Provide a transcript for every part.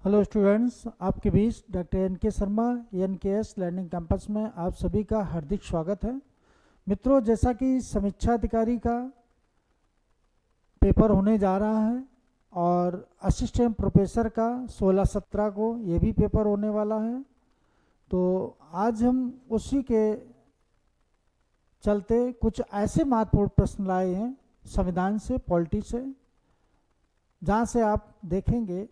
Hello students, आपके बीच doctor N K. Sharma N K S. Learning campus में आप सभी का हार्दिक स्वागत है। मित्रों, जैसा कि समीक्षा अधिकारी का पेपर होने जा रहा है और असिस्टेंट प्रोफेसर का 16-17 को ये भी पेपर होने वाला है, तो आज हम उसी के चलते कुछ ऐसे महत्वपूर्ण प्रश्न लाए हैं संविधान से, पॉलिटी से, जहाँ से आप देखेंगे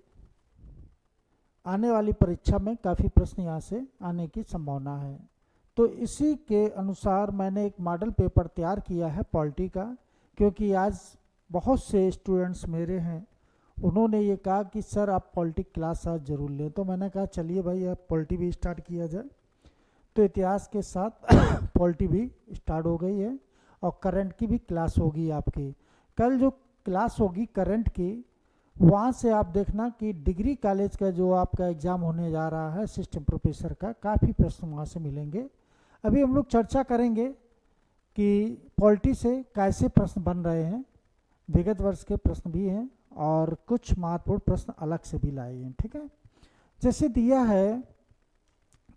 आने वाली परीक्षा में काफ़ी प्रश्न यहाँ से आने की संभावना है। तो इसी के अनुसार मैंने एक मॉडल पेपर तैयार किया है पॉलिटी का, क्योंकि आज बहुत से स्टूडेंट्स मेरे हैं, उन्होंने ये कहा कि सर आप पॉलिटी क्लास आज ज़रूर लें। तो मैंने कहा चलिए भाई अब पॉलिटी भी स्टार्ट किया जाए। तो इतिहास के साथ पॉलिटी भी स्टार्ट हो गई है और करंट की भी क्लास होगी आपकी। कल जो क्लास होगी करंट की, वहाँ से आप देखना कि डिग्री कॉलेज का जो आपका एग्ज़ाम होने जा रहा है असिस्टेंट प्रोफेसर का, काफ़ी प्रश्न वहाँ से मिलेंगे। अभी हम लोग चर्चा करेंगे कि पॉलिटी से कैसे प्रश्न बन रहे हैं, विगत वर्ष के प्रश्न भी हैं और कुछ महत्वपूर्ण प्रश्न अलग से भी लाए हैं। ठीक है, जैसे दिया है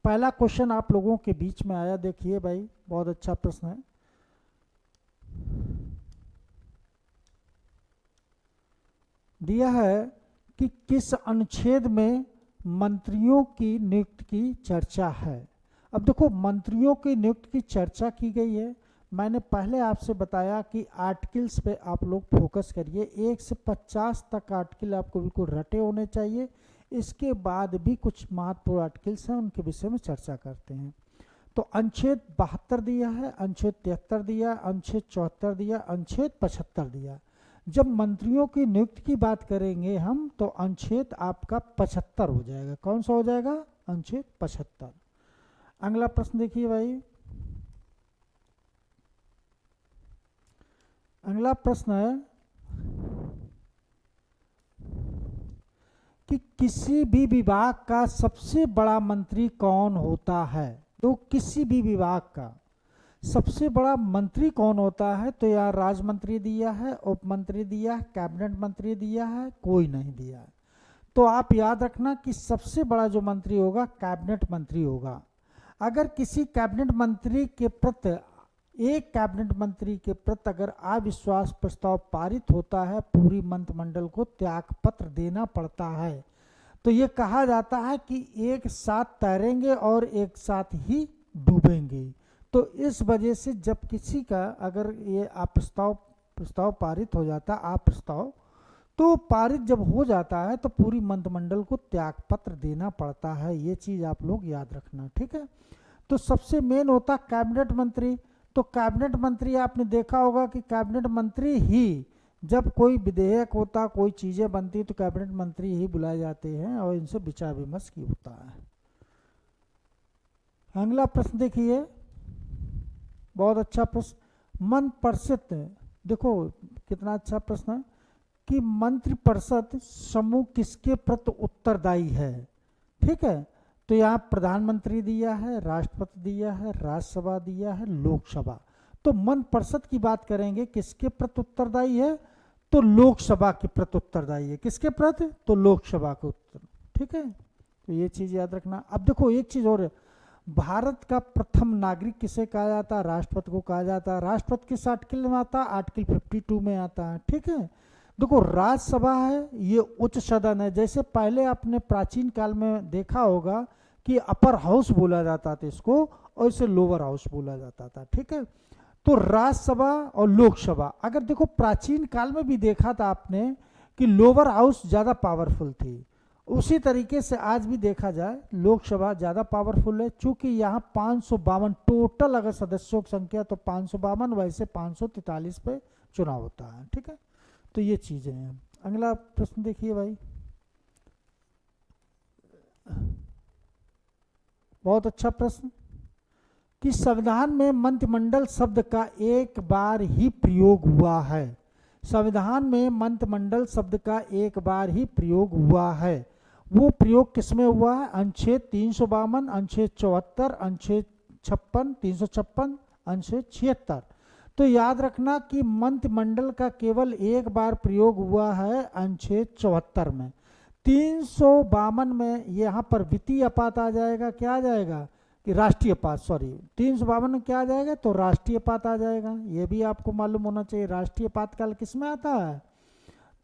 पहला क्वेश्चन आप लोगों के बीच में आया, देखिए भाई बहुत अच्छा प्रश्न है। दिया है कि किस अनुच्छेद में मंत्रियों की नियुक्ति की चर्चा है। अब देखो, मंत्रियों की नियुक्ति की चर्चा की गई है। मैंने पहले आपसे बताया कि आर्टिकल्स पे आप लोग फोकस करिए, 1 से 50 तक आर्टिकल आपको बिल्कुल रटे होने चाहिए। इसके बाद भी कुछ महत्वपूर्ण आर्टिकल्स हैं, उनके विषय में चर्चा करते हैं। तो अनुच्छेद 72 दिया है, अनुच्छेद 73 दिया, अनुच्छेद 74 दिया, अनुच्छेद 75 दिया। जब मंत्रियों की नियुक्ति की बात करेंगे हम, तो अनुच्छेद आपका 75 हो जाएगा। कौन सा हो जाएगा? अनुच्छेद 75। अगला प्रश्न देखिए भाई, अगला प्रश्न है कि किसी भी विभाग का सबसे बड़ा मंत्री कौन होता है। तो किसी भी विभाग का सबसे बड़ा मंत्री कौन होता है? तो यार राज्य मंत्री दिया है, उप मंत्री दिया है, कैबिनेट मंत्री दिया है, कोई नहीं दिया है। तो आप याद रखना कि सबसे बड़ा जो मंत्री होगा कैबिनेट मंत्री होगा। अगर किसी कैबिनेट मंत्री के प्रति, एक कैबिनेट मंत्री के प्रति अगर अविश्वास प्रस्ताव पारित होता है, पूरी मंत्रिमंडल को त्यागपत्र देना पड़ता है। तो ये कहा जाता है कि एक साथ तैरेंगे और एक साथ ही डूबेंगे। तो इस वजह से जब किसी का अगर ये प्रस्ताव पारित हो जाता है, प्रस्ताव तो पारित जब हो जाता है तो पूरी मंत्रिमंडल को त्यागपत्र देना पड़ता है। ये चीज़ आप लोग याद रखना, ठीक है। तो सबसे मेन होता कैबिनेट मंत्री। तो कैबिनेट मंत्री आपने देखा होगा कि कैबिनेट मंत्री ही, जब कोई विधेयक होता, कोई चीज़ें बनती, तो कैबिनेट मंत्री ही बुलाए जाते हैं और इनसे विचार विमर्श की होता है। अगला प्रश्न देखिए, बहुत अच्छा प्रश्न। मंत्रिपरिषद, देखो कितना अच्छा प्रश्न है कि मंत्रिपरिषद समूह किसके प्रति उत्तरदायी है। ठीक है, तो यहाँ प्रधानमंत्री दिया है, राष्ट्रपति दिया है, राज्यसभा दिया है, लोकसभा। तो मंत्रिपरिषद की बात करेंगे, किसके प्रति उत्तरदायी है? तो लोकसभा के प्रति उत्तरदायी है। किसके प्रति? तो लोकसभा के उत्तर। ठीक है, तो ये चीज याद रखना। अब देखो एक चीज और है, भारत का प्रथम नागरिक किसे कहा जाता है? राष्ट्रपति को कहा जाता है। राष्ट्रपति किस आर्टिकल में आता है? आर्टिकल 52 में आता है। ठीक है, देखो राज्यसभा है, ये उच्च सदन है। जैसे पहले आपने प्राचीन काल में देखा होगा कि अपर हाउस बोला जाता था इसको, और इसे लोअर हाउस बोला जाता था। ठीक है, तो राज्यसभा और लोकसभा, अगर देखो प्राचीन काल में भी देखा था आपने कि लोअर हाउस ज़्यादा पावरफुल थी, उसी तरीके से आज भी देखा जाए लोकसभा ज़्यादा पावरफुल है। चूंकि यहाँ 552 टोटल अगर सदस्यों की संख्या तो 552, वैसे 543 पे चुनाव होता है। ठीक है, तो ये चीज़ें हैं। अगला प्रश्न देखिए भाई, बहुत अच्छा प्रश्न कि संविधान में मंत्रिमंडल शब्द का एक बार ही प्रयोग हुआ है। संविधान में मंत्रिमंडल शब्द का एक बार ही प्रयोग हुआ है। वो प्रयोग किसमें हुआ है? अनुच्छेद 352, अनुच्छेद 74, अनुच्छेद 56, 356, अनुच्छेद 76। तो याद रखना कि मंत्रिमंडल का केवल एक बार प्रयोग हुआ है अनुच्छेद 74 में। 352 में यहाँ पर वित्तीय आपात आ जाएगा, क्या आ जाएगा कि राष्ट्रीय आपात, सॉरी 352 में क्या आ जाएगा, तो राष्ट्रीय आपात आ जाएगा। ये भी आपको मालूम होना चाहिए राष्ट्रीय आपातकाल किस में आता है,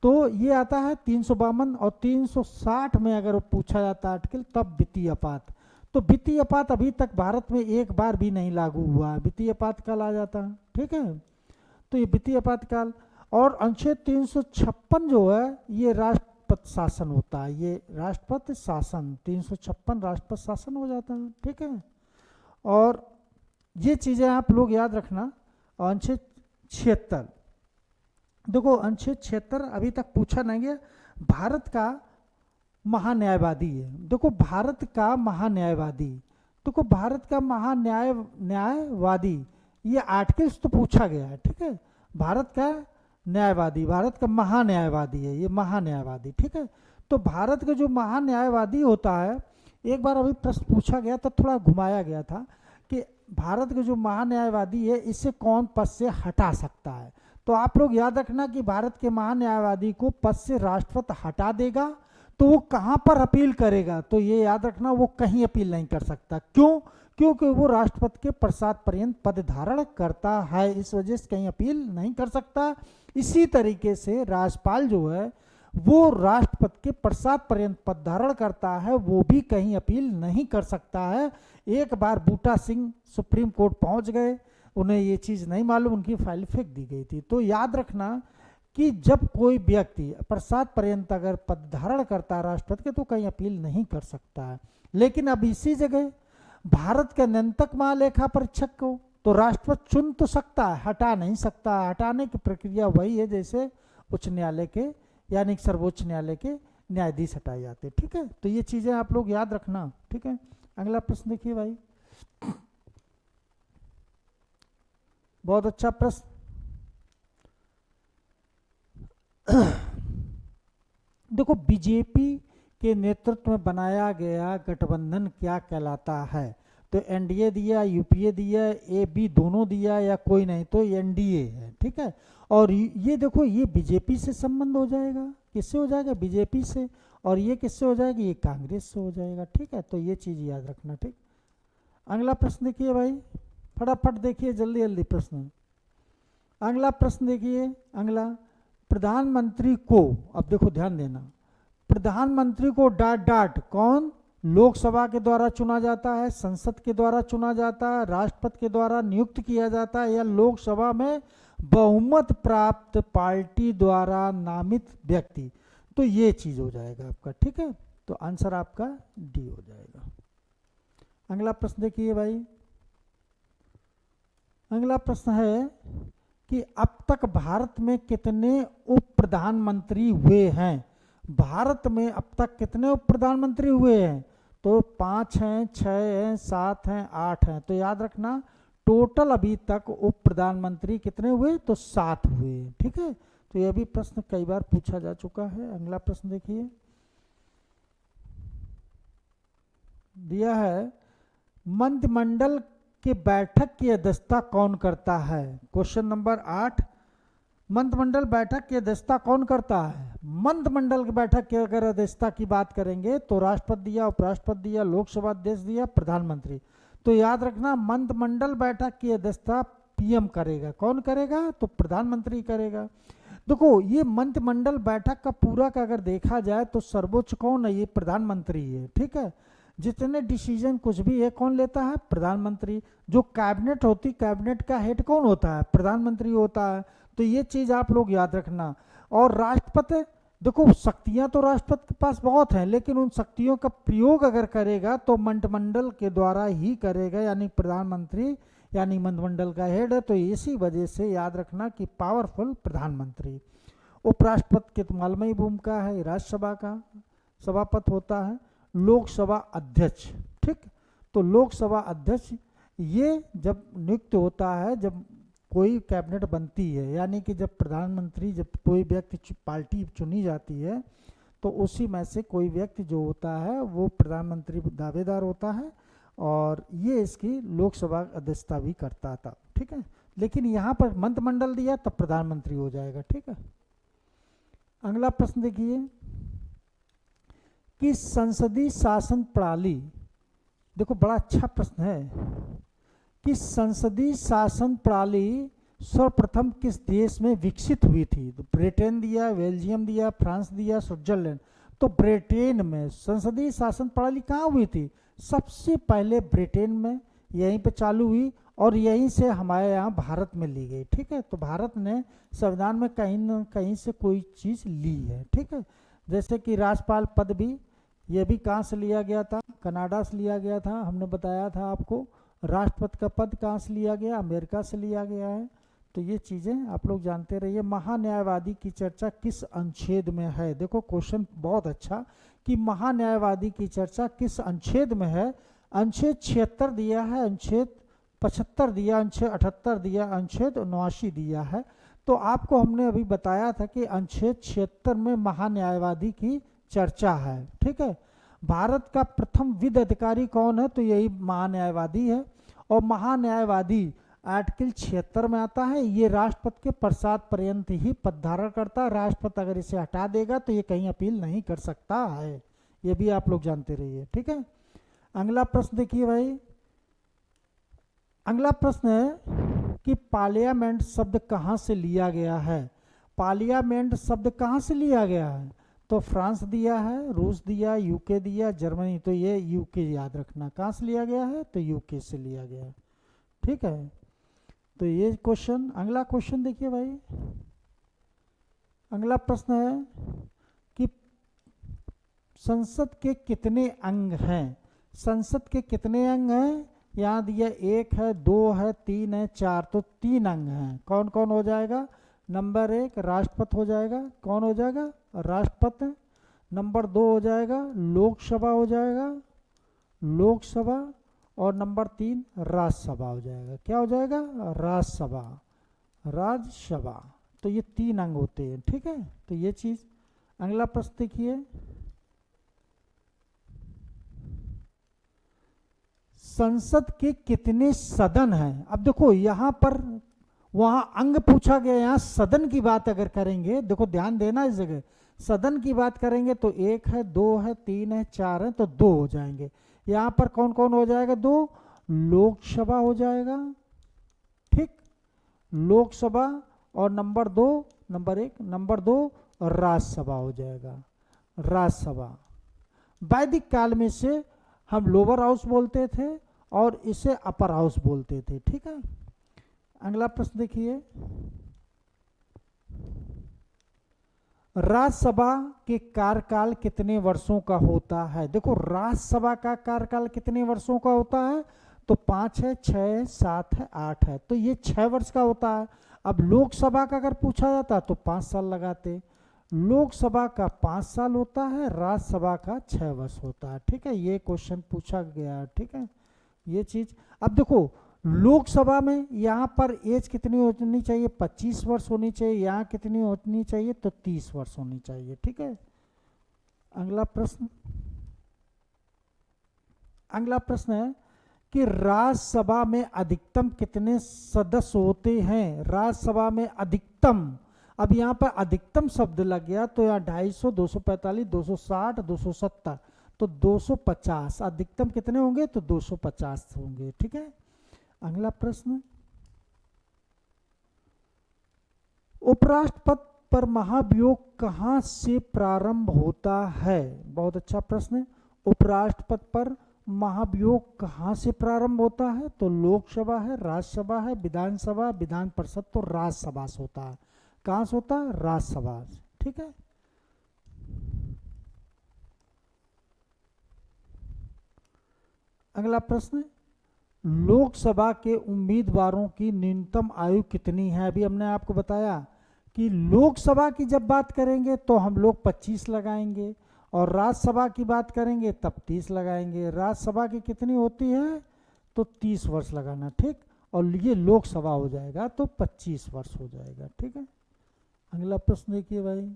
तो ये आता है 352 और 360 में अगर पूछा जाता है आर्टिकल तब वित्तीय आपात। तो वित्तीय आपात अभी तक भारत में एक बार भी नहीं लागू हुआ है, वित्तीय आपातकाल आ जाता है, ठीक है। तो ये वित्तीय आपातकाल और अनुच्छेद 356 जो है ये राष्ट्रपति शासन होता है, ये राष्ट्रपति शासन 356 राष्ट्रपति शासन हो जाता है, ठीक है। और ये चीज़ें आप लोग याद रखना। अनुच्छेद 76 देखो, अनुच्छेद 76 अभी तक पूछा नहीं गया, भारत का महान्यायवादी है। देखो भारत का महान्यायवादी, देखो भारत का न्यायवादी ये आर्टिकल्स तो पूछा गया है, ठीक है। भारत का न्यायवादी, भारत का महान्यायवादी है, ये महान्यायवादी, ठीक है। तो भारत का जो महान्यायवादी होता है, एक बार अभी प्रश्न पूछा गया तो थोड़ा घुमाया गया था कि भारत का जो महान्यायवादी है इसे कौन पद से हटा सकता है। तो आप लोग याद रखना कि भारत के महान्यायवादी को पद से राष्ट्रपति हटा देगा तो वो कहाँ पर अपील करेगा, तो ये याद रखना वो कहीं अपील नहीं कर सकता। क्यों? क्योंकि वो राष्ट्रपति के प्रसाद पर्यंत पद धारण करता है, इस वजह से कहीं अपील नहीं कर सकता। इसी तरीके से राज्यपाल जो है वो राष्ट्रपति के प्रसाद पर्यंत पद धारण करता है, वो भी कहीं अपील नहीं कर सकता है। एक बार बूटा सिंह सुप्रीम कोर्ट पहुंच गए, उन्हें ये चीज़ नहीं मालूम, उनकी फाइल फेंक दी गई थी। तो याद रखना कि जब कोई व्यक्ति प्रसाद पर्यंत अगर पद धारण करता है राष्ट्रपति के तो कहीं अपील नहीं कर सकता है। लेकिन अब इसी जगह भारत के नियंत्रक महालेखा परीक्षक को तो राष्ट्रपति चुन तो सकता है, हटा नहीं सकता। हटाने की प्रक्रिया वही है जैसे उच्च न्यायालय के यानी सर्वोच्च न्यायालय के न्यायाधीश हटाए जाते, ठीक है। तो ये चीजें आप लोग याद रखना, ठीक है। अगला प्रश्न देखिए भाई, बहुत अच्छा प्रश्न। देखो बीजेपी के नेतृत्व में बनाया गया गठबंधन क्या कहलाता है, तो एनडीए दिया, यूपीए दिया, ए बी दोनों दिया या कोई नहीं, तो एनडीए है, ठीक है। और ये देखो ये बीजेपी से संबंध हो जाएगा, किससे हो जाएगा, बीजेपी से। और ये किससे हो जाएगी, ये कांग्रेस से हो जाएगा, ठीक है। तो ये चीज याद रखना, ठीक। अगला प्रश्न देखिए भाई, फटाफट देखिए, जल्दी जल्दी प्रश्न। अगला प्रश्न देखिए, अगला प्रधानमंत्री को, अब देखो ध्यान देना, प्रधानमंत्री को डॉट डॉट कौन लोकसभा के द्वारा चुना जाता है, संसद के द्वारा चुना जाता है, राष्ट्रपति के द्वारा नियुक्त किया जाता है, या लोकसभा में बहुमत प्राप्त पार्टी द्वारा नामित व्यक्ति। तो ये चीज हो जाएगा आपका, ठीक है। तो आंसर आपका डी हो जाएगा। अगला प्रश्न देखिए भाई, अगला प्रश्न है कि अब तक भारत में कितने उप प्रधानमंत्री हुए हैं। भारत में अब तक कितने उप प्रधानमंत्री हुए हैं, तो 5 हैं, 6 हैं, 7 हैं, 8 हैं। तो याद रखना टोटल अभी तक उप प्रधानमंत्री कितने हुए, तो 7 हुए, ठीक है। तो यह भी प्रश्न कई बार पूछा जा चुका है। अगला प्रश्न देखिए, दिया है मंत्रिमंडल की बैठक की अध्यक्षता कौन करता है। क्वेश्चन नंबर 8, मंत्रिमंडल बैठक की अध्यक्षता कौन करता है। मंत्रिमंडल की बैठक की अगर अध्यक्षता की बात करेंगे तो राष्ट्रपति दिया, उपराष्ट्रपति दिया, लोकसभा अध्यक्ष दिया, प्रधानमंत्री। तो याद रखना मंत्रिमंडल बैठक की अध्यक्षता पीएम करेगा। कौन करेगा, तो प्रधानमंत्री करेगा। देखो ये मंत्रिमंडल बैठक का पूरा का अगर देखा जाए तो सर्वोच्च कौन है, ये प्रधानमंत्री है, ठीक है। जितने डिसीजन कुछ भी है कौन लेता है, प्रधानमंत्री। जो कैबिनेट होती, कैबिनेट का हेड कौन होता है, प्रधानमंत्री होता है। तो ये चीज आप लोग याद रखना। और राष्ट्रपति, देखो शक्तियां तो राष्ट्रपति के पास बहुत हैं, लेकिन उन शक्तियों का प्रयोग अगर करेगा तो मंत्रिमंडल के द्वारा ही करेगा, यानी प्रधानमंत्री यानी मंत्रिमंडल का हेड है। तो इसी वजह से याद रखना कि पावरफुल प्रधानमंत्री। उपराष्ट्रपति की तो मालूम ही भूमिका है, राज्यसभा का सभापति होता है, लोकसभा अध्यक्ष, ठीक। तो लोकसभा अध्यक्ष ये जब नियुक्त होता है, जब कोई कैबिनेट बनती है, यानी कि जब प्रधानमंत्री, जब कोई व्यक्ति पार्टी चुनी जाती है तो उसी में से कोई व्यक्ति जो होता है वो प्रधानमंत्री दावेदार होता है, और ये इसकी लोकसभा अध्यक्षता भी करता था, ठीक है। लेकिन यहाँ पर मंत्रिमंडल दिया तब प्रधानमंत्री हो जाएगा, ठीक है। अगला प्रश्न देखिए, कि संसदीय शासन प्रणाली, देखो बड़ा अच्छा प्रश्न है, कि संसदीय शासन प्रणाली सर्वप्रथम किस देश में विकसित हुई थी? तो ब्रिटेन दिया, बेल्जियम दिया, फ्रांस दिया, स्विट्जरलैंड। तो ब्रिटेन में संसदीय शासन प्रणाली कहाँ हुई थी? सबसे पहले ब्रिटेन में, यहीं पे चालू हुई और यहीं से हमारे यहाँ भारत में ली गई। ठीक है, तो भारत ने संविधान में कहीं न कहीं से कोई चीज़ ली है। ठीक है, जैसे कि राज्यपाल पद भी, ये भी कहाँ से लिया गया था? कनाडा से लिया गया था, हमने बताया था आपको। राष्ट्रपति का पद कहाँ से लिया गया? अमेरिका से लिया गया है। तो ये चीज़ें आप लोग जानते रहिए। महान्यायवादी की चर्चा किस अनुच्छेद में है? देखो क्वेश्चन बहुत अच्छा, कि महान्यायवादी की चर्चा किस अनुच्छेद में है? अनुच्छेद 76 दिया है, अनुच्छेद 75 दिया, अनुच्छेद 78 दिया, अनुच्छेद 79 दिया है। तो आपको हमने अभी बताया था कि अनुच्छेद 76 में महान्यायवादी की चर्चा है। ठीक है, भारत का प्रथम विधि अधिकारी कौन है? तो यही महान्यायवादी है। और महान्यायवादी आर्टिकल 76 में आता है, ये राष्ट्रपति के प्रसाद पर्यंत ही पद धारण करता है। राष्ट्रपति अगर इसे हटा देगा तो ये कहीं अपील नहीं कर सकता है, ये भी आप लोग जानते रहिए। ठीक है, अगला प्रश्न देखिए भाई। अगला प्रश्न है कि पार्लियामेंट शब्द कहाँ से लिया गया है? पार्लियामेंट शब्द कहाँ से लिया गया है? तो फ्रांस दिया है, रूस दिया, यूके दिया, जर्मनी। तो ये यूके याद रखना, कहाँ से लिया गया है? तो यूके से लिया गया है। ठीक है, तो ये क्वेश्चन। अगला क्वेश्चन देखिए भाई। अगला प्रश्न है कि संसद के कितने अंग हैं? संसद के कितने अंग हैं? यहाँ दिया 1 है, 2 है, 3 है, 4। तो 3 अंग हैं। कौन कौन हो जाएगा? नंबर 1 राष्ट्रपति हो जाएगा। कौन हो जाएगा? राष्ट्रपति। नंबर 2 हो जाएगा लोकसभा हो जाएगा, लोकसभा। और नंबर 3 राज्यसभा हो जाएगा। क्या हो जाएगा? राज्यसभा, राज्यसभा। तो ये 3 अंग होते हैं। ठीक है, तो ये चीज। अगला प्रश्न देखिए। संसद के कितने सदन हैं? अब देखो यहां पर, वहां अंग पूछा गया, यहां सदन की बात अगर करेंगे, देखो ध्यान देना इस जगह, सदन की बात करेंगे तो 1 है, 2 है, 3 है, 4 है, तो 2 हो जाएंगे। यहां पर कौन कौन हो जाएगा? 2 लोकसभा हो जाएगा। ठीक, लोकसभा। और नंबर 2, नंबर 1, नंबर 2 राज्यसभा हो जाएगा, राज्यसभा। वैदिक काल में से हम लोअर हाउस बोलते थे और इसे अपर हाउस बोलते थे। ठीक है, अगला प्रश्न देखिए। राज्यसभा के कार्यकाल कितने वर्षों का होता है? देखो राज्यसभा का कार्यकाल कितने वर्षों का होता है? तो 5 है, 6 है, 7 है, 8 है। तो ये 6 वर्ष का होता है। अब लोकसभा का अगर पूछा जाता तो 5 साल लगाते। लोकसभा का 5 साल होता है, राज्यसभा का 6 वर्ष होता है। ठीक है, ये क्वेश्चन पूछा गया है। ठीक है, ये चीज। अब देखो लोकसभा में यहाँ पर एज कितनी होनी चाहिए? 25 वर्ष होनी चाहिए। यहाँ कितनी होनी चाहिए? तो 30 वर्ष होनी चाहिए। ठीक है, अगला प्रश्न। अगला प्रश्न है कि राज्यसभा में अधिकतम कितने सदस्य होते हैं? राज्यसभा में अधिकतम, अब यहाँ पर अधिकतम शब्द लग गया तो यहाँ 250, 245, 260, 270, तो 250। अधिकतम कितने होंगे? तो 250 होंगे। ठीक है, अगला प्रश्न। उपराष्ट्रपति पर महाभियोग कहाँ से प्रारंभ होता है? बहुत अच्छा प्रश्न है। उपराष्ट्रपति पर महाभियोग कहाँ से प्रारंभ होता है? तो लोकसभा है, राज्यसभा है, विधानसभा, विधान परिषद। तो राज्यसभा से होता है। कहाँ से होता है? राज्यसभा से। ठीक है, अगला प्रश्न। लोकसभा के उम्मीदवारों की न्यूनतम आयु कितनी है? अभी हमने आपको बताया कि लोकसभा की जब बात करेंगे तो हम लोग 25 लगाएंगे और राज्यसभा की बात करेंगे तब 30 लगाएंगे। राज्यसभा की कितनी होती है? तो 30 वर्ष लगाना। ठीक, और ये लोकसभा हो जाएगा तो 25 वर्ष हो जाएगा। ठीक है, अगला प्रश्न देखिए भाई।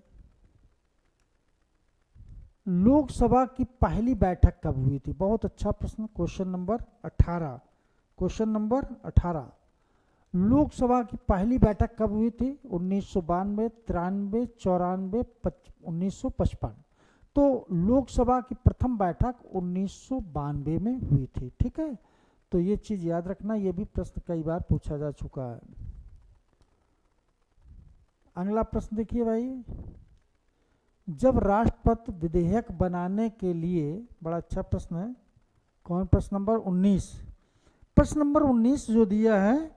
लोकसभा की पहली बैठक कब हुई थी? बहुत अच्छा प्रश्न, question number 18। Question number 18, Lok Sabha की पहली बैठक कब हुई थी? 1992, 93, 94, 1955। तो लोकसभा की प्रथम बैठक 1992 में हुई थी। ठीक है, तो ये चीज याद रखना, ये भी प्रश्न कई बार पूछा जा चुका है। अगला प्रश्न देखिए भाई, जब राष्ट्रपति विधेयक बनाने के लिए, बड़ा अच्छा प्रश्न है, कौन प्रश्न नंबर 19, प्रश्न नंबर 19 जो दिया है,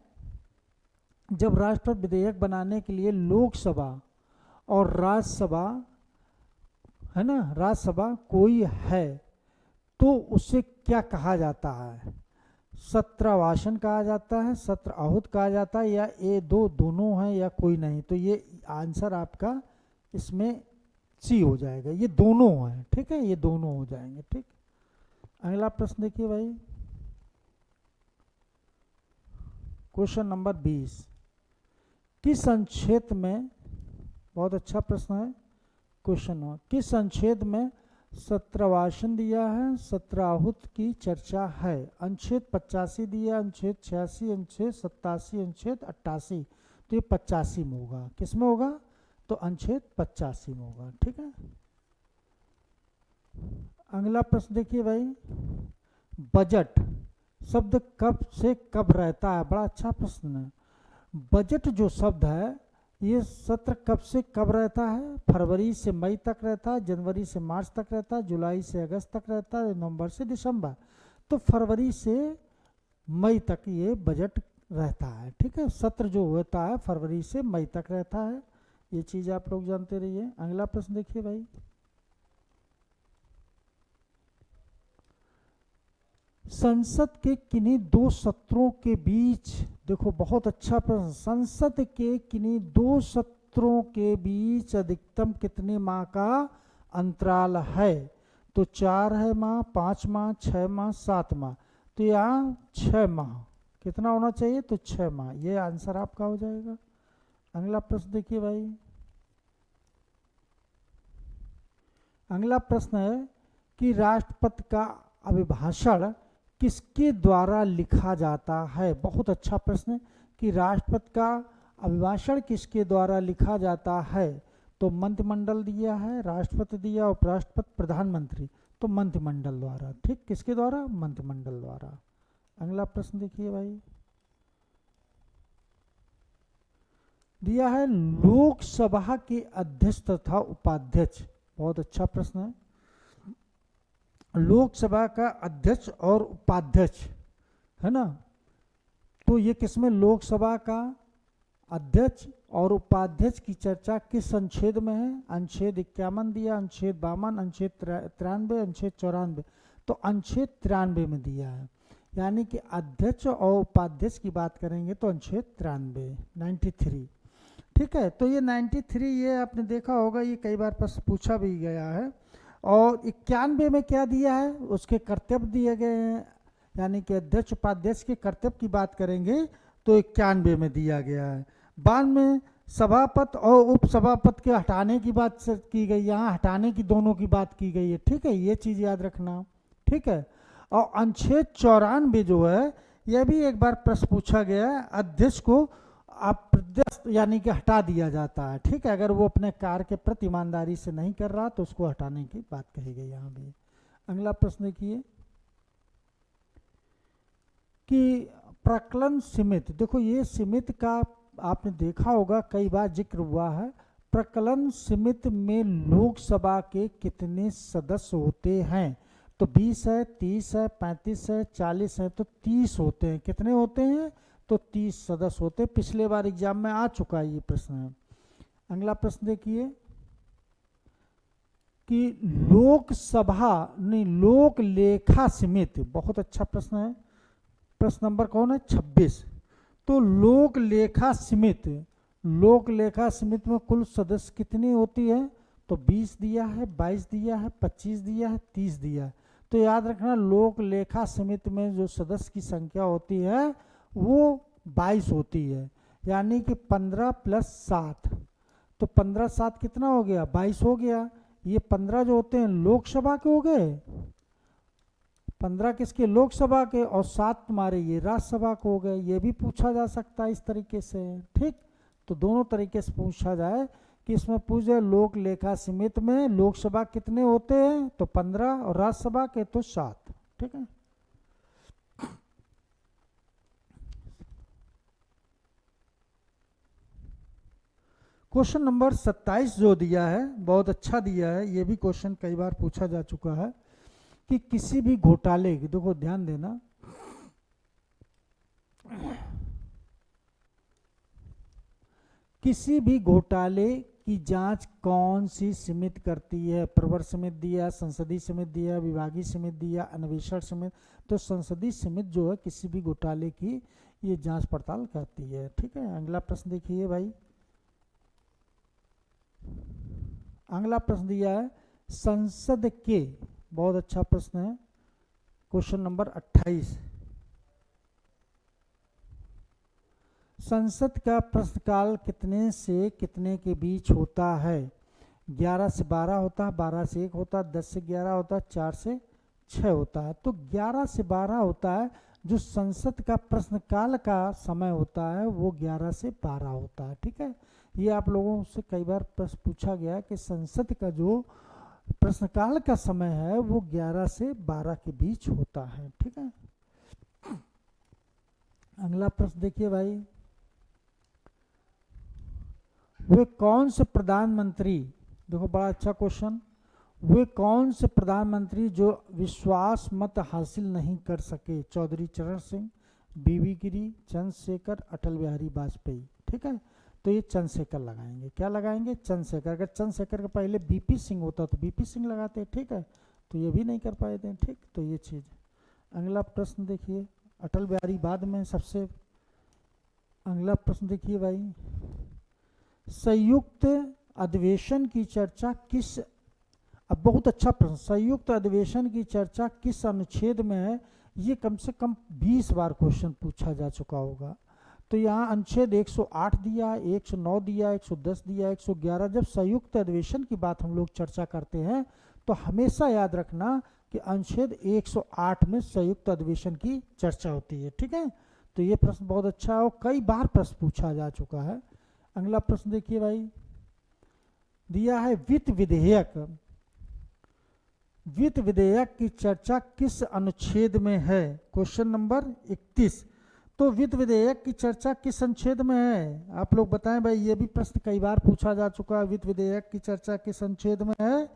जब राष्ट्रपति विधेयक बनाने के लिए लोकसभा और राज्यसभा, है ना, राज्यसभा कोई है तो उसे क्या कहा जाता है? सत्रवासन कहा जाता है, सत्र आहूत कहा जाता है, या ये दोनों है, या कोई नहीं? तो ये आंसर आपका इसमें सी हो जाएगा, ये दोनों है। ठीक है, ये दोनों हो जाएंगे। ठीक, अगला प्रश्न देखिए भाई, क्वेश्चन नंबर 20, किस अनुच्छेद में, बहुत अच्छा प्रश्न है क्वेश्चन, किस अनुच्छेद में सत्रवासन दिया है, सत्राहुत की चर्चा है? अनुच्छेद 85 दिया, अनुच्छेद 86, अनुच्छेद 87, अनुच्छेद 88। तो ये 85 में होगा। किस में होगा? तो अनुच्छेद 85 में होगा। ठीक है, अगला प्रश्न देखिए भाई, बजट शब्द कब से कब रहता है? बड़ा अच्छा प्रश्न है। बजट जो शब्द है, ये सत्र कब से कब रहता है? फरवरी से मई तक रहता है, जनवरी से मार्च तक रहता है, जुलाई से अगस्त तक रहता है, नवंबर से दिसंबर। तो फरवरी से मई तक ये बजट रहता है। ठीक है, सत्र जो होता है फरवरी से मई तक रहता है, ये चीज आप लोग जानते रहिए। अगला प्रश्न देखिए भाई, संसद के किन्हीं दो सत्रों के बीच, देखो बहुत अच्छा प्रश्न, संसद के किन्हीं दो सत्रों के बीच अधिकतम कितने माह का अंतराल है? तो 4 है माह, 5 माह, 6 माह, 7 माह। तो यहाँ 6 माह कितना होना चाहिए? तो 6 माह, ये आंसर आपका हो जाएगा। अगला प्रश्न देखिए भाई, अगला प्रश्न है कि राष्ट्रपति का अभिभाषण किसके द्वारा लिखा जाता है? बहुत अच्छा प्रश्न है कि राष्ट्रपति का अभिभाषण किसके द्वारा लिखा जाता है? तो मंत्रिमंडल दिया है, राष्ट्रपति दिया, उपराष्ट्रपति, प्रधानमंत्री। तो मंत्रिमंडल द्वारा। ठीक, किसके द्वारा? मंत्रिमंडल द्वारा। अगला प्रश्न देखिए भाई, दिया है लोकसभा के अध्यक्ष तथा उपाध्यक्ष। बहुत अच्छा प्रश्न है, लोकसभा का अध्यक्ष और उपाध्यक्ष, है ना? तो ये किसमें? लोकसभा का अध्यक्ष और उपाध्यक्ष की चर्चा किस अनुच्छेद में है? अनुच्छेद 51 दिया, अनुच्छेद 52, अनुच्छेद 93, अनुच्छेद 94। तो अनुच्छेद 93 में दिया है, यानी कि अध्यक्ष और उपाध्यक्ष की बात करेंगे तो अनुच्छेद 93, 93। ठीक है, तो ये 93, ये आपने देखा होगा, ये कई बार प्रश्न पूछा भी गया है। और 91 में क्या दिया है? उसके कर्तव्य दिए गए हैं, यानी कि अध्यक्ष उपाध्यक्ष के कर्तव्य की बात करेंगे तो 91 में दिया गया है। 92 में सभापति और उपसभापति के हटाने की बात की गई, यहाँ हटाने की दोनों की बात की गई है। ठीक है, ये चीज याद रखना। ठीक है, और अनुच्छेद 94 जो है, यह भी एक बार प्रश्न पूछा गया है, अध्यक्ष को अप्रत्यक्ष यानी कि हटा दिया जाता है। ठीक है, अगर वो अपने कार्य के प्रति ईमानदारी से नहीं कर रहा तो उसको हटाने की बात कही गई यहाँ भी। अगला प्रश्न देखिए कि प्रकलन सीमित, देखो ये सीमित का आपने देखा होगा कई बार जिक्र हुआ है। प्रकलन सीमित में लोकसभा के कितने सदस्य होते हैं? तो 20 है, 30 है, 35 है, 40 है। तो 30 होते हैं। कितने होते हैं? तो 30 सदस्य होते। पिछले बार एग्जाम में आ चुका है ये प्रश्न है। अगला प्रश्न देखिए कि लोकसभा नहीं, लोक लेखा समिति, बहुत अच्छा प्रश्न है। प्रश्न नंबर कौन है? 26। तो लोक लेखा समिति, लोक लेखा समिति में कुल सदस्य कितनी होती है? तो 20 दिया है, 22 दिया है, 25 दिया है, 30 दिया है। तो याद रखना, लोक लेखा समिति में जो सदस्य की संख्या होती है वो 22 होती है, यानी कि 15 + 7। तो 15 + 7 कितना हो गया? 22 हो गया। ये 15 जो होते हैं लोकसभा के हो गए, 15 किसके? लोकसभा के, और 7 तुम्हारे ये राज्यसभा को हो गए। ये भी पूछा जा सकता है इस तरीके से। ठीक, तो दोनों तरीके से पूछा जाए किस में पूछ रहे, लोक लेखा समिति में लोकसभा कितने होते हैं, तो 15 और राज्यसभा के तो 7। ठीक है। क्वेश्चन नंबर 27 जो दिया है बहुत अच्छा दिया है, ये भी क्वेश्चन कई बार पूछा जा चुका है कि किसी भी घोटाले की, देखो ध्यान देना, किसी भी घोटाले की जांच कौन सी समिति करती है, प्रवर समिति दिया, संसदीय समिति दिया, विभागीय समिति दिया, अन्वेषण समिति। तो संसदीय समिति जो है किसी भी घोटाले की ये जांच पड़ताल करती है। ठीक है। अगला प्रश्न देखिए भाई, अगला प्रश्न दिया है संसद के, बहुत अच्छा प्रश्न है, क्वेश्चन नंबर 28। संसद का प्रश्नकाल कितने से कितने के बीच होता है, 11 से 12 होता है, 12 से 1 होता है, 10 से 11 होता है, 4 से 6 होता है। तो 11 से 12 होता है, जो संसद का प्रश्नकाल का समय होता है वो 11 से 12 होता है। ठीक है। ये आप लोगों से कई बार प्रश्न पूछा गया कि संसद का जो प्रश्नकाल का समय है वो 11 से 12 के बीच होता है। ठीक है। अगला प्रश्न देखिए भाई, वे कौन से प्रधानमंत्री, देखो बड़ा अच्छा क्वेश्चन, वे कौन से प्रधानमंत्री जो विश्वास मत हासिल नहीं कर सके, चौधरी चरण सिंह, बीवी गिरी, चंद्रशेखर, अटल बिहारी वाजपेयी। ठीक है। तो ये चंद्रशेखर लगाएंगे, क्या लगाएंगे, चंद्रशेखर। अगर चंद्रशेखर के पहले बीपी सिंह होता तो बीपी सिंह लगाते। ठीक है। तो ये भी नहीं कर पाए थे। ठीक। तो ये चीज़। अगला प्रश्न देखिए, अटल बिहारी बाद में सबसे। अगला प्रश्न देखिए भाई, संयुक्त अधिवेशन की चर्चा किस, अब बहुत अच्छा प्रश्न, संयुक्त अधिवेशन की चर्चा किस अनुच्छेद में है, ये कम से कम 20 बार क्वेश्चन पूछा जा चुका होगा। तो यहाँ अनुच्छेद 108 दिया, 109 दिया, 110 दिया, 111। जब संयुक्त अधिवेशन की बात हम लोग चर्चा करते हैं तो हमेशा याद रखना कि अनुच्छेद 108 में संयुक्त अधिवेशन की चर्चा होती है। ठीक है। तो ये प्रश्न बहुत अच्छा है और कई बार प्रश्न पूछा जा चुका है। अगला प्रश्न देखिए भाई, दिया है वित्त विधेयक, वित्त विधेयक की चर्चा किस अनुच्छेद में है, क्वेश्चन नंबर 31। तो वित्त विधेयक की चर्चा किस अनुच्छेद में है, आप लोग बताएं भाई। ये भी प्रश्न कई बार पूछा जा चुका है, वित्त विधेयक की चर्चा किस अनुच्छेद में है।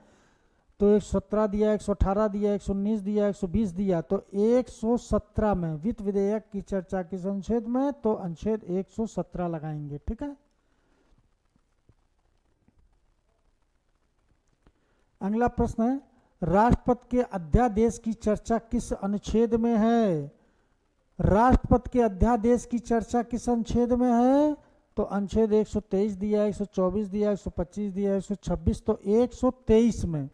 तो 117 दिया, 118 दिया, 119 दिया, 120 दिया। तो 117 में वित्त विधेयक की चर्चा किस अनुच्छेद में, तो अनुच्छेद 117 लगाएंगे। ठीक है। अगला प्रश्न है, राष्ट्रपति के अध्यादेश की चर्चा किस अनुच्छेद में है, राष्ट्रपति के अध्यादेश की चर्चा किस अनुच्छेद में है। तो अनुच्छेद 123 दिया, 124 दिया, 125 दिया, 126। तो 123 में,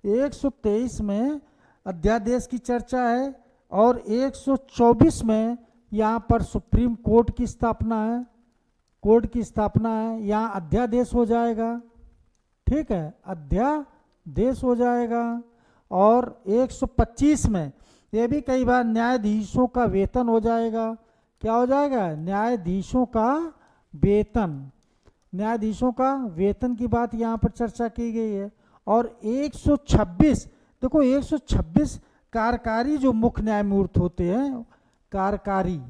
123 में अध्यादेश की चर्चा है और 124 में यहाँ पर सुप्रीम कोर्ट की स्थापना है, कोर्ट की स्थापना है, यहाँ अध्यादेश हो जाएगा। ठीक है। अध्यादेश हो जाएगा। और 125 में ये भी कई बार न्यायाधीशों का वेतन हो जाएगा। क्या हो जाएगा, न्यायाधीशों का वेतन, न्यायाधीशों का वेतन की बात यहाँ पर चर्चा की गई है। और 126, देखो 126 कार्यकारी जो मुख्य न्यायमूर्ति होते हैं, कार्यकारी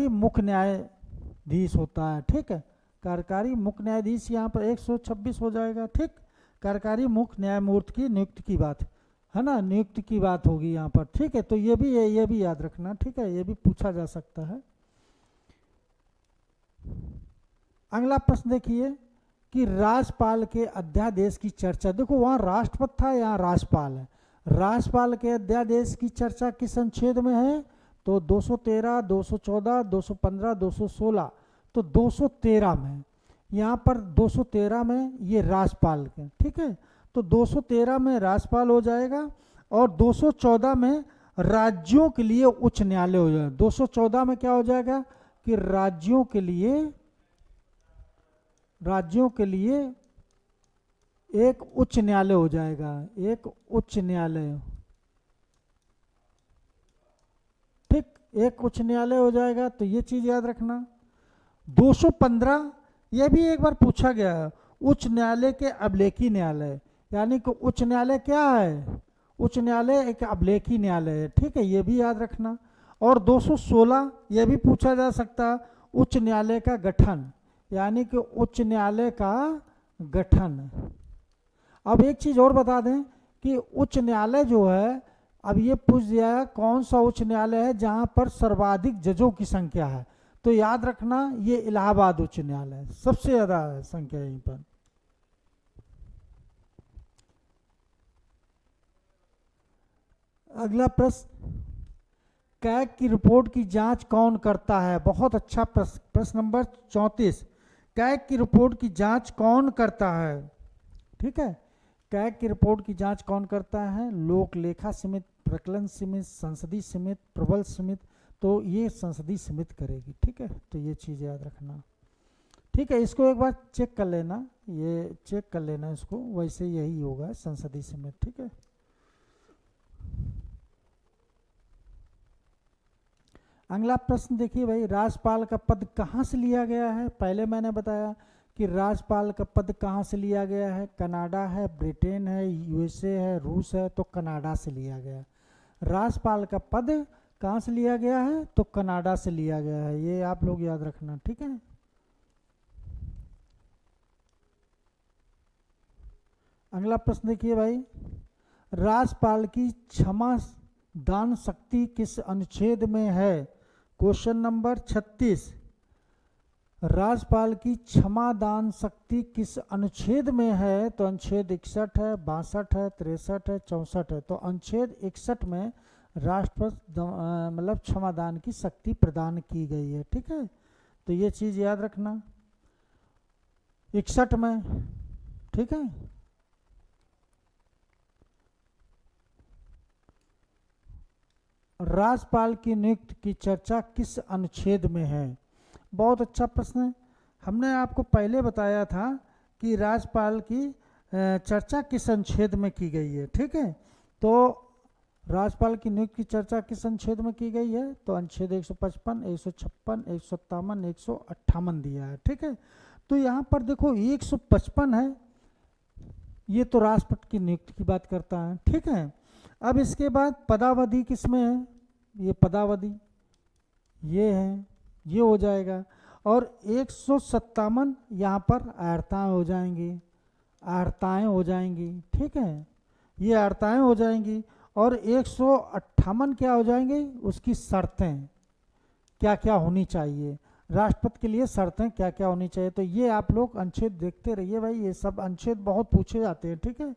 मुख्य न्यायाधीश होता है। ठीक है। कार्यकारी मुख्य न्यायाधीश यहाँ पर 126 हो जाएगा। ठीक। कार्यकारी मुख्य न्यायमूर्ति की नियुक्ति की बात है ना, नियुक्ति की बात होगी यहाँ पर। ठीक है। तो ये भी याद रखना। ठीक है। ये भी पूछा जा सकता है। अगला प्रश्न देखिए कि राज्यपाल के अध्यादेश की चर्चा, देखो वहाँ राष्ट्रपति था, यहाँ राज्यपाल है। राज्यपाल के अध्यादेश की चर्चा किस अनुच्छेद में है, तो 213, 214, 215, 216। तो 213 में, यहाँ पर 213 में ये राज्यपाल के। ठीक है। तो 213 में राज्यपाल हो जाएगा और 214 में राज्यों के लिए उच्च न्यायालय हो जाएगा। 214 में क्या हो जाएगा कि राज्यों के लिए एक उच्च न्यायालय हो जाएगा, एक उच्च न्यायालय। ठीक। एक उच्च न्यायालय हो जाएगा। तो ये चीज याद रखना। 215 यह भी एक बार पूछा गया है। उच्च न्यायालय के अभिलेखी न्यायालय, यानी कि उच्च न्यायालय क्या है, उच्च न्यायालय एक अभिलेखी न्यायालय है, ठीक है, ये भी याद रखना। और 216 यह भी पूछा जा सकता है, उच्च न्यायालय का गठन, यानी कि उच्च न्यायालय का गठन। अब एक चीज और बता दें कि उच्च न्यायालय जो है, अब ये पूछ दिया है कौन सा उच्च न्यायालय है जहां पर सर्वाधिक जजों की संख्या है, तो याद रखना ये इलाहाबाद उच्च न्यायालय है, सबसे ज्यादा संख्या यहीं पर। अगला प्रश्न, कैग की रिपोर्ट की जांच कौन करता है? बहुत अच्छा प्रश्न, प्रश्न नंबर 34। कैग की रिपोर्ट की जांच कौन करता है? ठीक है, कैग की रिपोर्ट की जांच कौन करता है? लोक लेखा समिति, प्रकलन समिति, संसदीय समिति, प्रबल समिति, तो ये संसदीय समिति करेगी, ठीक है, तो ये चीज़ याद रखना। ठीक है, इसको एक बार चेक कर लेना, ये चेक कर लेना इसको, वैसे यही होगा संसदीय समिति, ठीक है। अगला प्रश्न देखिए भाई, राज्यपाल का पद कहाँ से लिया गया है? पहले मैंने बताया कि राज्यपाल का पद कहाँ से लिया गया है, कनाडा है, ब्रिटेन है, यूएसए है, रूस है, तो कनाडा से लिया गया। राज्यपाल का पद कहाँ से लिया गया है? तो कनाडा से लिया गया है, ये आप लोग याद रखना, ठीक है। अगला प्रश्न देखिए भाई, राज्यपाल की क्षमा दान शक्ति किस अनुच्छेद में है? क्वेश्चन नंबर 36, राज्यपाल की क्षमा दान शक्ति किस अनुच्छेद में है? तो अनुच्छेद 61 है, 62 है, 63 है, 64 है, तो अनुच्छेद 61 में राष्ट्रपति मतलब क्षमादान की शक्ति प्रदान की गई है, ठीक है, तो ये चीज याद रखना 61 में, ठीक है। राज्यपाल की नियुक्ति की चर्चा किस अनुच्छेद में है? बहुत अच्छा प्रश्न है। हमने आपको पहले बताया था कि राज्यपाल की चर्चा किस अनुच्छेद में की गई है, ठीक है, तो राज्यपाल की नियुक्ति की चर्चा किस अनुच्छेद में की गई है? तो अनुच्छेद 155, 156, 157, 158 दिया है, ठीक है। तो यहाँ पर देखो 155 है, ये तो राष्ट्रपति की नियुक्ति की बात करता है, ठीक है। अब इसके बाद पदावधि किसमें है? ये पदावधि ये है, ये हो जाएगा। और 157 यहाँ पर आर्ताएं हो जाएंगी, आर्ताएं हो जाएंगी, ठीक है, ये आर्ताएं हो जाएंगी। और 158 क्या हो जाएंगे? उसकी शर्तें क्या क्या होनी चाहिए, राष्ट्रपति के लिए शर्तें क्या क्या होनी चाहिए, तो ये आप लोग अनुच्छेद देखते रहिए भाई, ये सब अनुच्छेद बहुत पूछे जाते हैं, ठीक है।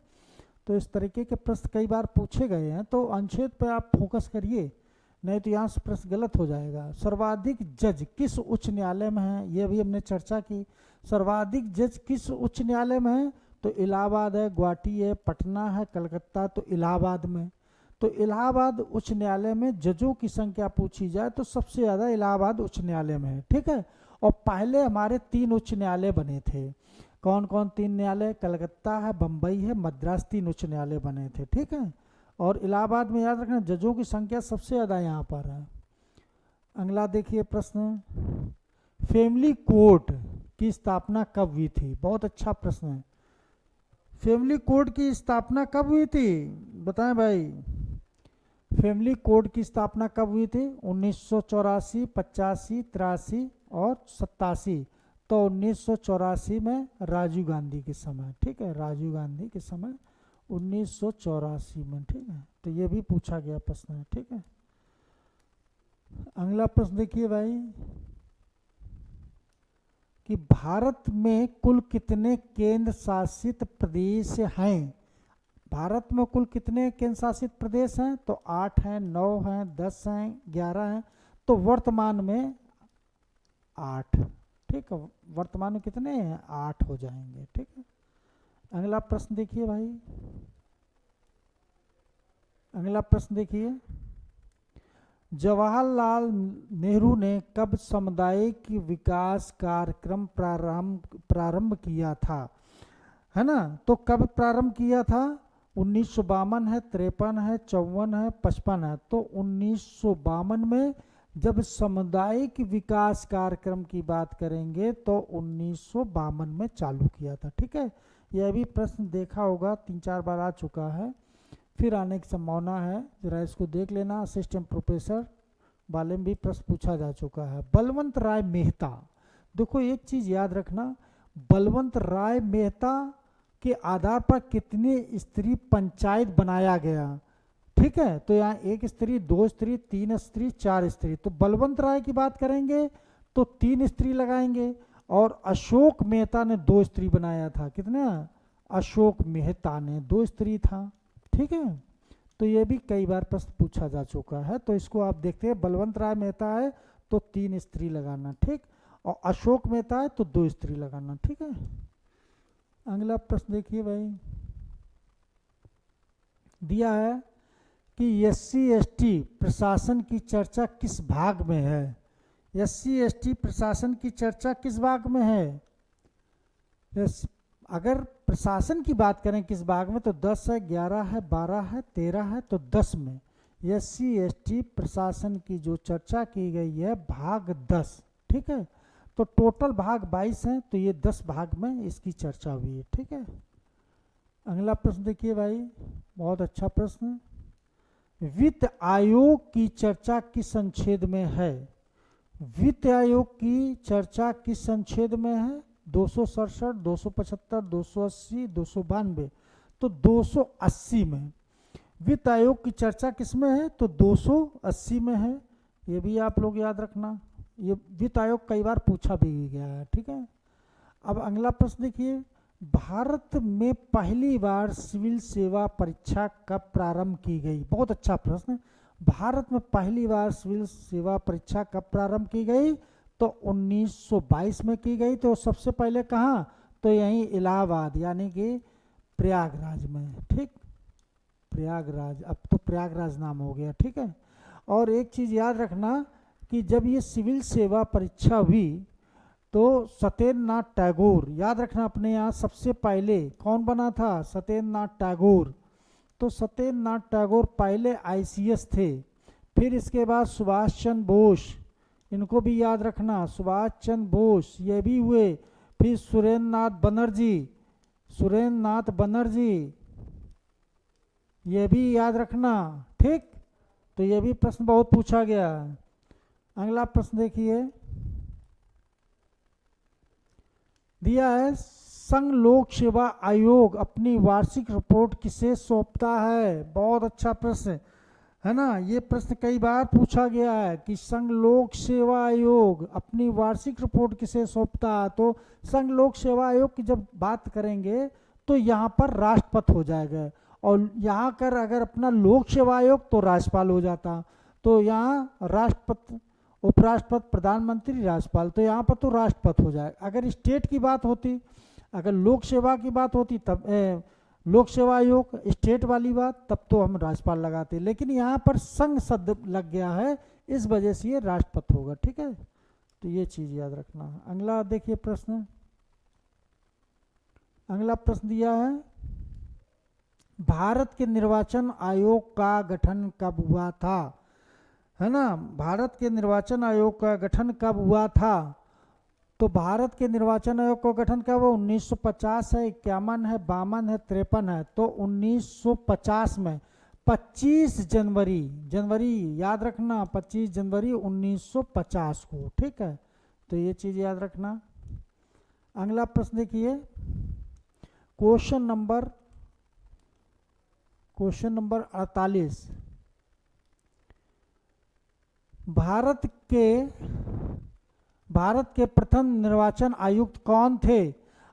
तो इस तरीके के प्रश्न कई बार पूछे गए हैं, तो अनुच्छेद पर आप फोकस करिए, नहीं तो यहाँ से प्रश्न गलत हो जाएगा। सर्वाधिक जज किस उच्च न्यायालय में है? ये भी हमने चर्चा की। सर्वाधिक जज किस उच्च न्यायालय में है? तो इलाहाबाद है, गुवाहाटी है, पटना है, कलकत्ता, तो इलाहाबाद में। तो इलाहाबाद उच्च न्यायालय में जजों की संख्या पूछी जाए तो सबसे ज़्यादा इलाहाबाद उच्च न्यायालय में है, ठीक है। और पहले हमारे 3 उच्च न्यायालय बने थे, कौन कौन 3 न्यायालय? कलकत्ता है, बम्बई है, मद्रास, 3 उच्च न्यायालय बने थे, ठीक है। और इलाहाबाद में याद रखना जजों की संख्या सबसे ज़्यादा यहाँ पर है। अगला देखिए प्रश्न, फैमिली कोर्ट की स्थापना कब हुई थी? बहुत अच्छा प्रश्न है। फैमिली कोर्ट की स्थापना कब हुई थी? बताएं भाई, फैमिली कोर्ट की स्थापना कब हुई थी? 1984, 85, 83 और 87। तो 1984 में राजीव गांधी के समय, ठीक है, राजीव गांधी के समय 1984 में, ठीक है, तो ये भी पूछा गया प्रश्न है, ठीक है। अगला प्रश्न देखिए भाई कि भारत में कुल कितने केंद्र शासित प्रदेश हैं? भारत में कुल कितने केंद्र शासित प्रदेश हैं? तो 8 हैं, 9 हैं, 10 हैं, 11 हैं, तो वर्तमान में 8, ठीक है, वर्तमान में कितने हैं? 8 हो जाएंगे, ठीक है। अगला प्रश्न देखिए भाई, अगला प्रश्न देखिए, जवाहरलाल नेहरू ने कब सामुदायिक विकास कार्यक्रम प्रारंभ किया था? है ना, तो कब प्रारंभ किया था? 1952 है, 53 है, 54 है, 55 है, तो 1952 में जब सामुदायिक विकास कार्यक्रम की बात करेंगे तो 1952 में चालू किया था। ठीक है, यह भी प्रश्न देखा होगा, 3-4 बार आ चुका है, फिर आने की संभावना है, जरा इसको देख लेना। असिस्टेंट प्रोफेसर वाले में भी प्रश्न पूछा जा चुका है। बलवंत राय मेहता, देखो एक चीज याद रखना, बलवंत राय मेहता के आधार पर कितने स्त्री पंचायत बनाया गया। ठीक है, तो यहाँ 1 स्त्री, 2 स्त्री, 3 स्त्री, 4 स्त्री। तो बलवंत राय की बात करेंगे तो 3 स्त्री लगाएंगे, और अशोक मेहता ने 2 स्त्री बनाया था। कितने? अशोक मेहता ने 2 स्त्री था। ठीक है, तो ये भी कई बार प्रश्न पूछा जा चुका है, तो इसको आप देखते हैं। बलवंत राय मेहता है तो 3 स्त्री लगाना, ठीक, और अशोक मेहता है तो 2 स्त्री लगाना। ठीक है, अगला प्रश्न देखिए भाई, दिया है कि SC/ST प्रशासन की चर्चा किस भाग में है। SC/ST प्रशासन की चर्चा किस भाग में है? अगर प्रशासन की बात करें किस भाग में, तो 10 है, 11 है, 12 है, 13 है, तो 10 में SC/ST प्रशासन की जो चर्चा की गई है भाग 10। ठीक है, तो टोटल भाग 22 हैं, तो ये 10 भाग में इसकी चर्चा हुई है। ठीक है, अगला प्रश्न देखिए भाई, बहुत अच्छा प्रश्न। वित्त आयोग की चर्चा किस अनुच्छेद में है? वित्त आयोग की चर्चा किस अनुच्छेद में है? 267, 275, 280, 292। तो 280 में वित्त आयोग की चर्चा किस में है? तो 280 में है। ये भी आप लोग याद रखना, ये वित्त आयोग कई बार पूछा भी गया है। ठीक है, अब अगला प्रश्न देखिए, भारत में पहली बार सिविल सेवा परीक्षा कब प्रारंभ की गई? बहुत अच्छा प्रश्न। भारत में पहली बार सिविल सेवा परीक्षा कब प्रारंभ की गई? तो 1922 में की गई। तो सबसे पहले कहाँ? तो यहीं इलाहाबाद यानी कि प्रयागराज में। ठीक, प्रयागराज, अब तो प्रयागराज नाम हो गया। ठीक है, और एक चीज़ याद रखना कि जब ये सिविल सेवा परीक्षा हुई तो सत्येंद्र नाथ टैगोर, याद रखना अपने यहाँ सबसे पहले कौन बना था? सत्येंद्र नाथ टैगोर। तो सत्येंद्र नाथ टैगोर पहले ICS थे। फिर इसके बाद सुभाष चंद्र बोस, इनको भी याद रखना, सुभाष चंद्र बोस ये भी हुए। फिर सुरेंद्र नाथ बनर्जी ये भी याद रखना। ठीक, तो ये भी प्रश्न बहुत पूछा गया। अगला प्रश्न देखिए, दिया है संघ लोक सेवा आयोग अपनी वार्षिक रिपोर्ट किसे सौंपता है? बहुत अच्छा प्रश्न है ना, ये प्रश्न कई बार पूछा गया है कि संघ लोक सेवा आयोग अपनी वार्षिक रिपोर्ट किसे सौंपता है। तो संघ लोक सेवा आयोग की जब बात करेंगे तो यहाँ पर राष्ट्रपति हो जाएगा, और यहाँ कर अगर अपना लोक सेवा आयोग तो राज्यपाल हो जाता। तो यहाँ राष्ट्रपति, उपराष्ट्रपति, प्रधानमंत्री, राज्यपाल, तो यहाँ पर तो राष्ट्रपति हो जाए। अगर स्टेट की बात होती, अगर लोक सेवा की बात होती तब लोक सेवा आयोग स्टेट वाली बात, तब तो हम राज्यपाल लगाते, लेकिन यहाँ पर संघ शब्द लग गया है, इस वजह से ये राष्ट्रपति होगा। ठीक है, तो ये चीज याद रखना। अगला देखिए प्रश्न, अगला प्रश्न दिया है, भारत के निर्वाचन आयोग का गठन कब हुआ था? है ना, भारत के निर्वाचन आयोग का गठन कब हुआ था? तो भारत के निर्वाचन आयोग का गठन कब? 1950 है, 51 है, 52 है, 53 है। तो 1950 में 25 जनवरी याद रखना, 25 जनवरी 1950 को। ठीक है, तो ये चीज याद रखना। अगला प्रश्न देखिए, क्वेश्चन नंबर 48, भारत के प्रथम निर्वाचन आयुक्त कौन थे?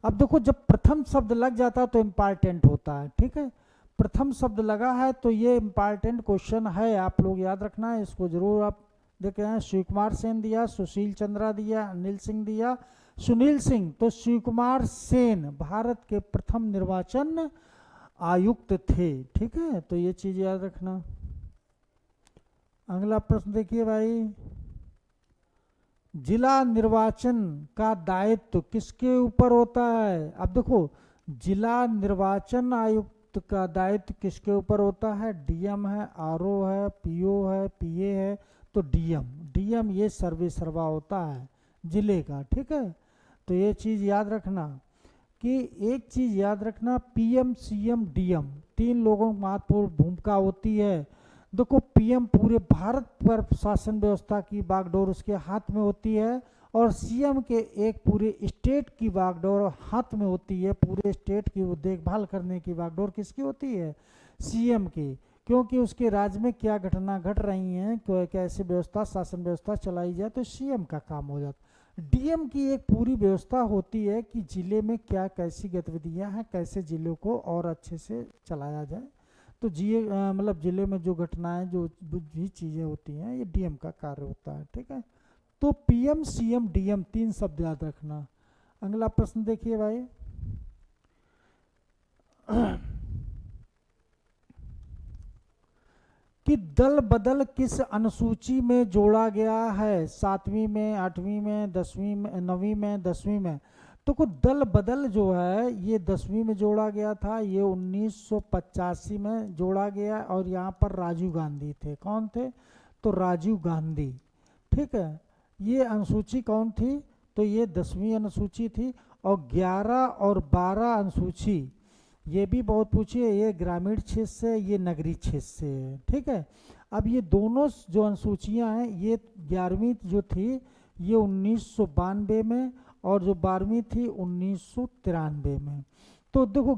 अब देखो, जब प्रथम शब्द लग जाता है तो इम्पॉर्टेंट होता है। ठीक है, प्रथम शब्द लगा है तो ये इम्पॉर्टेंट क्वेश्चन है, आप लोग याद रखना है, इसको जरूर आप देख रहे हैं। शिव कुमार सेन दिया, सुशील चंद्रा दिया, अनिल सिंह दिया, सुनील सिंह। तो शिव कुमार सेन भारत के प्रथम निर्वाचन आयुक्त थे। ठीक है, तो ये चीज याद रखना। अगला प्रश्न देखिए भाई, जिला निर्वाचन का दायित्व किसके ऊपर होता है? अब देखो, जिला निर्वाचन आयुक्त का दायित्व किसके ऊपर होता है? DM है, RO है, PO है, PA है। तो डीएम, डीएम ये सर्वे सर्वा होता है जिले का, ठीक है। तो ये चीज़ याद रखना कि एक चीज़ याद रखना, पीएम सीएम डीएम 3 लोगों की महत्वपूर्ण भूमिका होती है। देखो पीएम पूरे भारत पर शासन व्यवस्था की बागडोर उसके हाथ में होती है, और सीएम के एक पूरे स्टेट की बागडोर हाथ में होती है। पूरे स्टेट की देखभाल करने की बागडोर किसकी होती है? सीएम की, क्योंकि उसके राज्य में क्या घटना घट रही हैं, कैसे व्यवस्था शासन व्यवस्था चलाई जाए, तो सीएम का काम हो जाता। डीएम की एक पूरी व्यवस्था होती है कि जिले में क्या कैसी गतिविधियां हैं, कैसे जिले को और अच्छे से चलाया जाए। तो मतलब जिले में जो घटनाएं जो भी चीज़ें होती हैं, ये डीएम का कार्य होता है, ठीक है। तो पीएम सीएम डीएम 3 शब्द याद रखना। अगला प्रश्न देखिए भाई, कि दल बदल किस अनुसूची में जोड़ा गया है? 7वीं में, 8वीं में, 10वीं में, 9वीं में, 10वीं में। तो कुछ दल बदल जो है ये 10वीं में जोड़ा गया था, ये 1985 में जोड़ा गया, और यहाँ पर राजीव गांधी थे। कौन थे? तो राजीव गांधी, ठीक है। ये अनुसूची कौन थी? तो ये 10वीं अनुसूची थी। और 11 और 12 अनुसूची ये भी बहुत पूछी है, ये ग्रामीण क्षेत्र से, ये नगरीय क्षेत्र से है, ठीक है। अब ये दोनों जो अनुसूचियां हैं, ये 11वीं जो थी ये 1992 में, और जो 12वीं थी 1993 में। तो देखो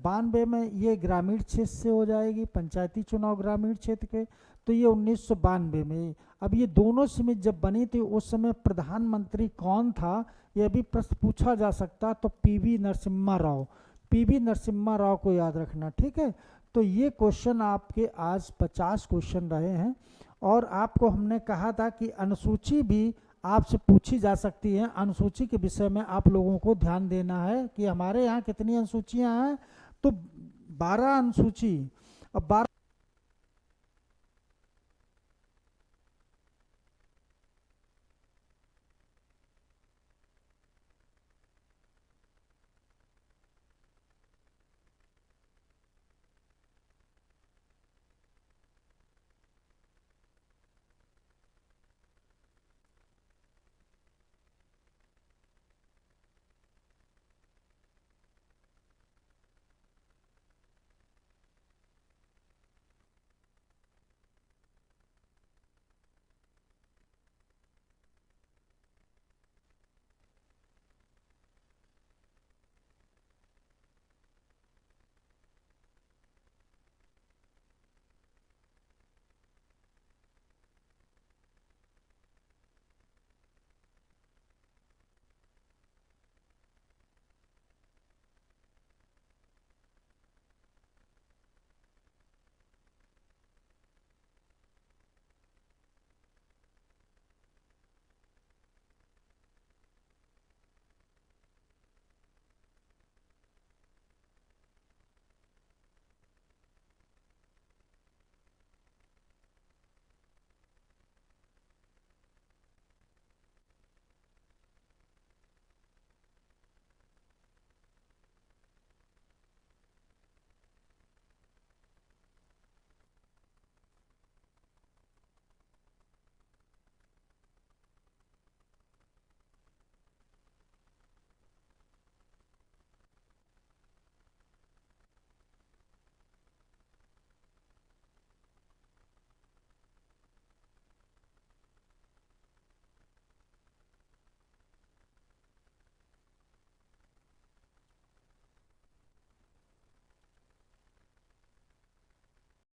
92 में ये ग्रामीण क्षेत्र से हो जाएगी, पंचायती चुनाव ग्रामीण क्षेत्र के, तो ये 1992 में। अब ये दोनों समिति जब बनी थी उस समय प्रधानमंत्री कौन था, यह भी प्रश्न पूछा जा सकता। तो पीवी नरसिम्हा राव, पीवी नरसिम्हा राव को याद रखना, ठीक है। तो ये क्वेश्चन आपके आज 50 क्वेश्चन रहे हैं, और आपको हमने कहा था कि अनुसूची भी आपसे पूछी जा सकती है। अनुसूची के विषय में आप लोगों को ध्यान देना है कि हमारे यहाँ कितनी अनुसूचियाँ हैं। तो 12 अनुसूची, अब 12